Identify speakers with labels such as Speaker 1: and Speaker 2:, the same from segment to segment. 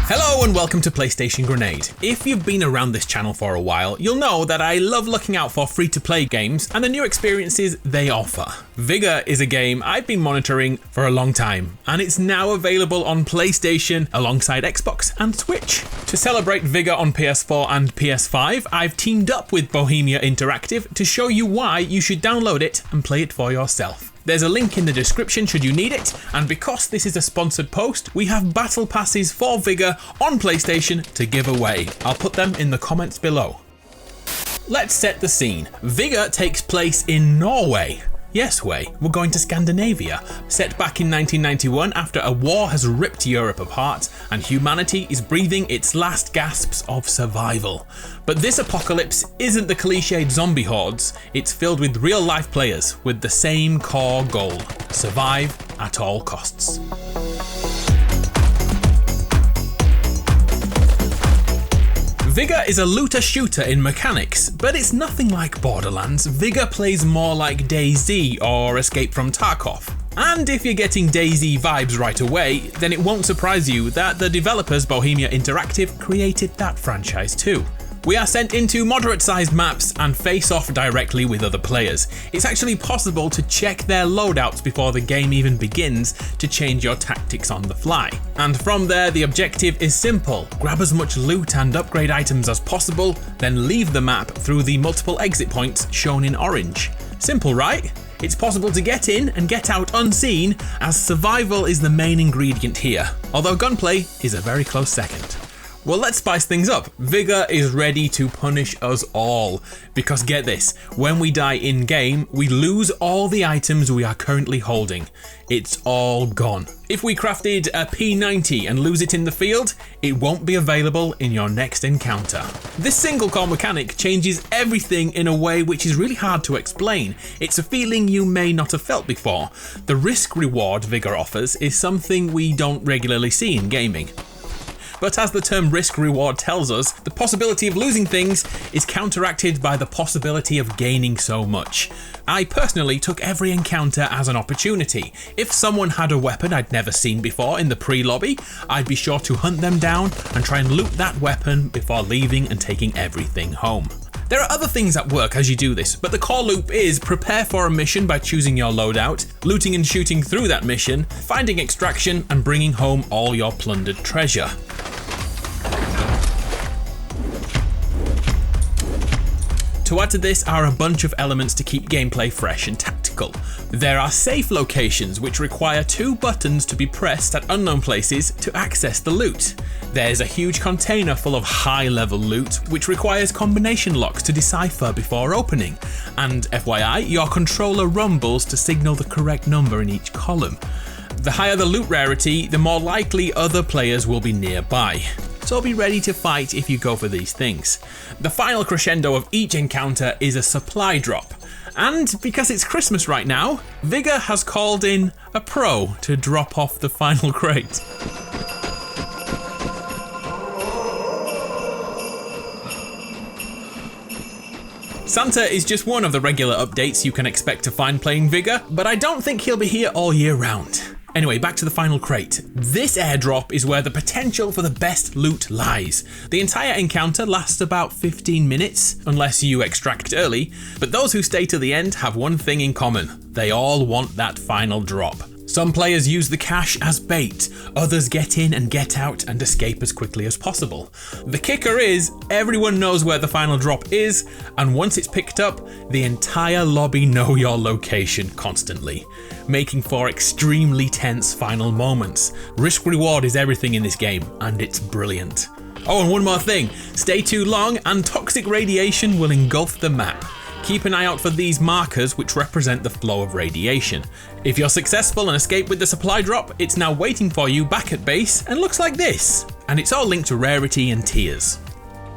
Speaker 1: Hello and welcome to PlayStation Grenade. If you've been around this channel for a while, you'll know that I love looking out for free-to-play games and the new experiences they offer. Vigor is a game I've been monitoring for a long time, and it's now available on PlayStation alongside Xbox and Twitch. To celebrate Vigor on PS4 and PS5, I've teamed up with Bohemia Interactive to show you why you should download it and play it for yourself. There's a link in the description should you need it, and because this is a sponsored post, we have battle passes for Vigor on PlayStation to give away. I'll put them in the comments below. Let's set the scene. Vigor takes place in Norway. Yes, we're going to Scandinavia. Set back in 1991 after a war has ripped Europe apart and humanity is breathing its last gasps of survival. But this apocalypse isn't the cliched zombie hordes, it's filled with real life players with the same core goal: survive at all costs. Vigor is a looter-shooter in mechanics, but it's nothing like Borderlands. Vigor plays more like DayZ or Escape from Tarkov. And if you're getting DayZ vibes right away, then it won't surprise you that the developers Bohemia Interactive created that franchise too. We are sent into moderate-sized maps and face off directly with other players. It's actually possible to check their loadouts before the game even begins to change your tactics on the fly. And from there, the objective is simple: grab as much loot and upgrade items as possible, then leave the map through the multiple exit points shown in orange. Simple, right? It's possible to get in and get out unseen, as survival is the main ingredient here, although gunplay is a very close second. Well, let's spice things up. Vigor is ready to punish us all, because get this, when we die in-game, we lose all the items we are currently holding. It's all gone. If we crafted a P90 and lose it in the field, it won't be available in your next encounter. This single core mechanic changes everything in a way which is really hard to explain. It's a feeling you may not have felt before. The risk-reward Vigor offers is something we don't regularly see in gaming. But as the term risk-reward tells us, the possibility of losing things is counteracted by the possibility of gaining so much. I personally took every encounter as an opportunity. If someone had a weapon I'd never seen before in the pre-lobby, I'd be sure to hunt them down and try and loot that weapon before leaving and taking everything home. There are other things at work as you do this, but the core loop is prepare for a mission by choosing your loadout, looting and shooting through that mission, finding extraction, and bringing home all your plundered treasure. To add to this are a bunch of elements to keep gameplay fresh and tactical. There are safe locations which require 2 buttons to be pressed at unknown places to access the loot. There's a huge container full of high-level loot which requires combination locks to decipher before opening. And FYI, your controller rumbles to signal the correct number in each column. The higher the loot rarity, the more likely other players will be nearby. So be ready to fight if you go for these things. The final crescendo of each encounter is a supply drop. And because it's Christmas right now, Vigor has called in a pro to drop off the final crate. Santa is just one of the regular updates you can expect to find playing Vigor, but I don't think he'll be here all year round. Anyway, back to the final crate. This airdrop is where the potential for the best loot lies. The entire encounter lasts about 15 minutes, unless you extract early, but those who stay to the end have one thing in common: they all want that final drop. Some players use the cash as bait, others get in and get out and escape as quickly as possible. The kicker is, everyone knows where the final drop is, and once it's picked up, the entire lobby know your location constantly, making for extremely tense final moments. Risk reward is everything in this game, and it's brilliant. Oh, and one more thing, stay too long and toxic radiation will engulf the map. Keep an eye out for these markers which represent the flow of radiation. If you're successful and escape with the supply drop, it's now waiting for you back at base and looks like this. And it's all linked to rarity and tiers.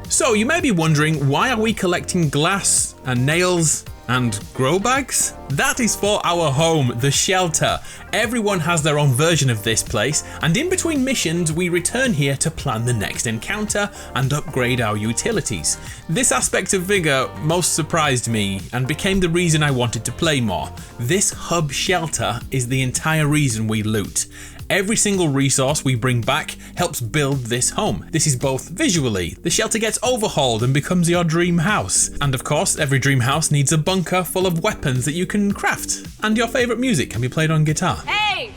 Speaker 1: So you may be wondering, why are we collecting glass and nails and grow bags? That is for our home, the shelter. Everyone has their own version of this place, and in between missions we return here to plan the next encounter and upgrade our utilities. This aspect of Vigor most surprised me and became the reason I wanted to play more. This hub shelter is the entire reason we loot. Every single resource we bring back helps build this home. This is both visually, the shelter gets overhauled and becomes your dream house. And of course, every dream house needs a bunker full of weapons that you can craft. And your favourite music can be played on guitar.
Speaker 2: Hey!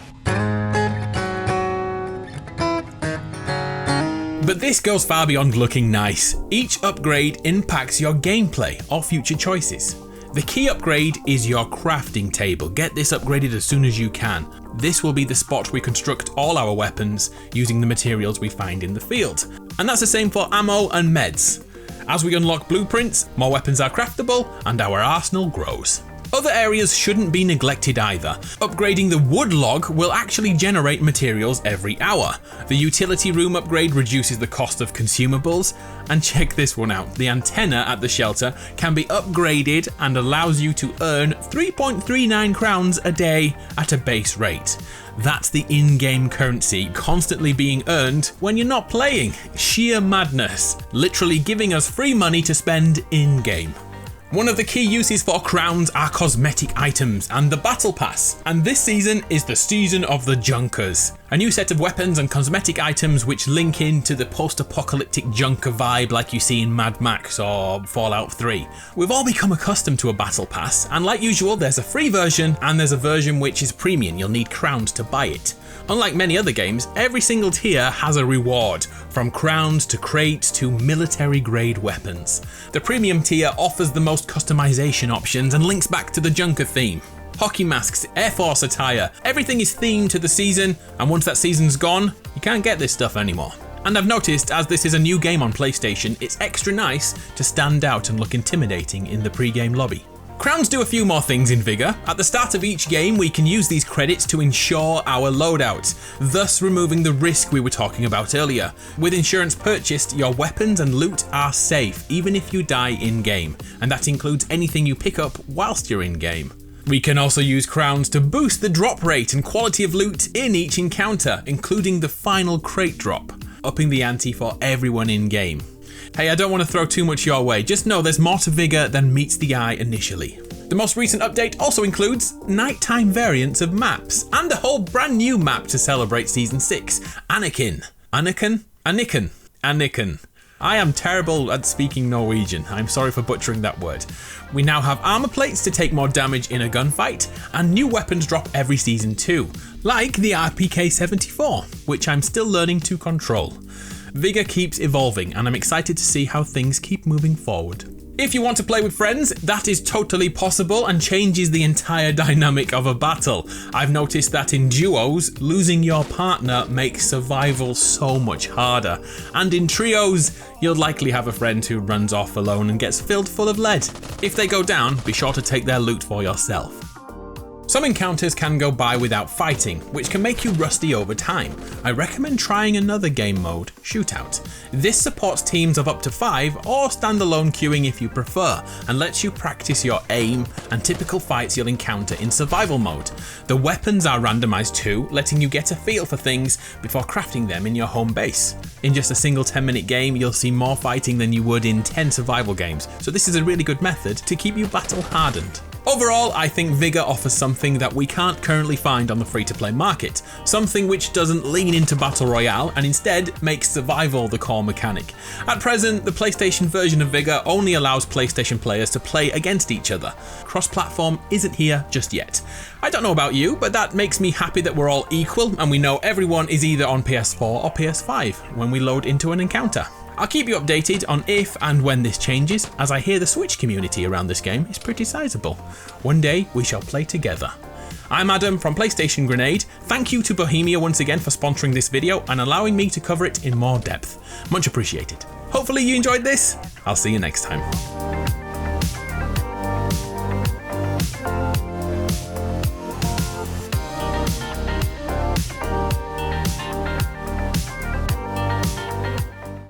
Speaker 1: But this goes far beyond looking nice. Each upgrade impacts your gameplay or future choices. The key upgrade is your crafting table. Get this upgraded as soon as you can. This will be the spot we construct all our weapons using the materials we find in the field. And that's the same for ammo and meds. As we unlock blueprints, more weapons are craftable and our arsenal grows. Other areas shouldn't be neglected either. Upgrading the wood log will actually generate materials every hour. The utility room upgrade reduces the cost of consumables. And check this one out, the antenna at the shelter can be upgraded and allows you to earn 3.39 crowns a day at a base rate. That's the in-game currency constantly being earned when you're not playing. Sheer madness, literally giving us free money to spend in-game. One of the key uses for crowns are cosmetic items and the battle pass, and this season is the season of the junkers. A new set of weapons and cosmetic items which link into the post-apocalyptic junker vibe like you see in Mad Max or Fallout 3. We've all become accustomed to a battle pass, and like usual there's a free version and there's a version which is premium, you'll need crowns to buy it. Unlike many other games, every single tier has a reward, from crowns to crates to military grade weapons. The premium tier offers the most customization options and links back to the junker theme. Hockey masks, Air Force attire, everything is themed to the season, and once that season's gone, you can't get this stuff anymore. And I've noticed, as this is a new game on PlayStation, it's extra nice to stand out and look intimidating in the pre-game lobby. Crowns do a few more things in Vigor. At the start of each game, we can use these credits to insure our loadout, thus removing the risk we were talking about earlier. With insurance purchased, your weapons and loot are safe, even if you die in-game, and that includes anything you pick up whilst you're in-game. We can also use crowns to boost the drop rate and quality of loot in each encounter, including the final crate drop, upping the ante for everyone in-game. Hey, I don't want to throw too much your way, just know there's more to Vigor than meets the eye initially. The most recent update also includes nighttime variants of maps, and a whole brand new map to celebrate Season 6, Anakin. Anakin. I am terrible at speaking Norwegian, I'm sorry for butchering that word. We now have armor plates to take more damage in a gunfight, and new weapons drop every season too, like the RPK-74, which I'm still learning to control. Vigor keeps evolving and I'm excited to see how things keep moving forward. If you want to play with friends, that is totally possible and changes the entire dynamic of a battle. I've noticed that in duos, losing your partner makes survival so much harder. And in trios, you'll likely have a friend who runs off alone and gets filled full of lead. If they go down, be sure to take their loot for yourself. Some encounters can go by without fighting, which can make you rusty over time. I recommend trying another game mode, Shootout. This supports teams of up to 5 or standalone queuing if you prefer, and lets you practice your aim and typical fights you'll encounter in survival mode. The weapons are randomized too, letting you get a feel for things before crafting them in your home base. In just a single 10-minute game, you'll see more fighting than you would in 10 survival games, so this is a really good method to keep you battle hardened. Overall, I think Vigor offers something that we can't currently find on the free-to-play market, something which doesn't lean into Battle Royale and instead makes survival the core mechanic. At present, the PlayStation version of Vigor only allows PlayStation players to play against each other. Cross-platform isn't here just yet. I don't know about you, but that makes me happy that we're all equal and we know everyone is either on PS4 or PS5 when we load into an encounter. I'll keep you updated on if and when this changes, as I hear the Switch community around this game is pretty sizable. One day we shall play together. I'm Adam from PlayStation Grenade. Thank you to Bohemia once again for sponsoring this video and allowing me to cover it in more depth. Much appreciated. Hopefully you enjoyed this. I'll see you next time.